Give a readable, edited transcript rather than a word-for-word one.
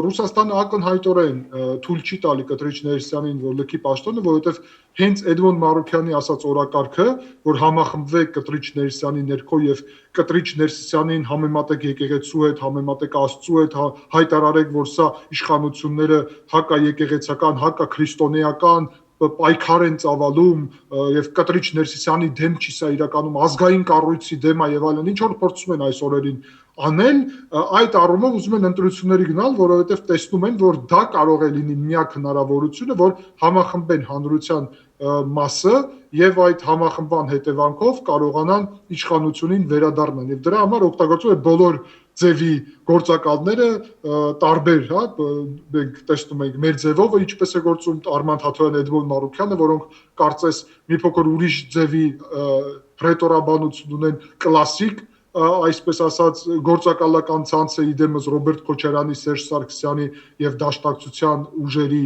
Ռուսաստանը ակնհայտորեն թույլ չի տալի Կտրիչ Ներսյանին, որ լքի պաշտոնը, որովհետև հենց Էդմոն Մարուքյանի ասած օրակարգը, որ համախմբվեք Կտրիչ Ներսյանի ներքո եւ Կտրիչ Ներսյանին համեմատեք եկեղեցու հետ, համեմատեք Աստծու հետ, հայտարարեք, որ սա իշխանությունները հակաեկեղեցական, հակաքրիստոնեական պայքար են ծավալում եւ Կտրիչ Ներսիսյանի դեմ չի սա իրականում ազգային կառույցի դեմ է եւ այլն, ինչ որ փորձում են այս օրերին անել, այդ առումով ուզում են ընտրությունների գնալ, որովհետև տեսնում են, որ դա կարող է լինի միակ հնարավորությունը, որ համախմբեն հանրության մասը եւ այդ համախմբման հետևանքով կարողանան իշխանությունին վերադառնալ եւ դրա համար օգտագործում է բոլոր ձևի գործակալները տարբեր, հա, մենք տեսնում ենք մեր ձևով ինչպես է գործում Արման Թաթոյան, Էդմոն Մարուքյանը, որոնք կարծես մի փոքր ուրիշ ձևի ռետորաբանություն ունեն կլասիկ այսպես ասած գործակալական ցանցը իդեմս Ռոբերտ Քոչարյանի, Սերժ Սարգսյանի եւ Դաշնակցության ուժերի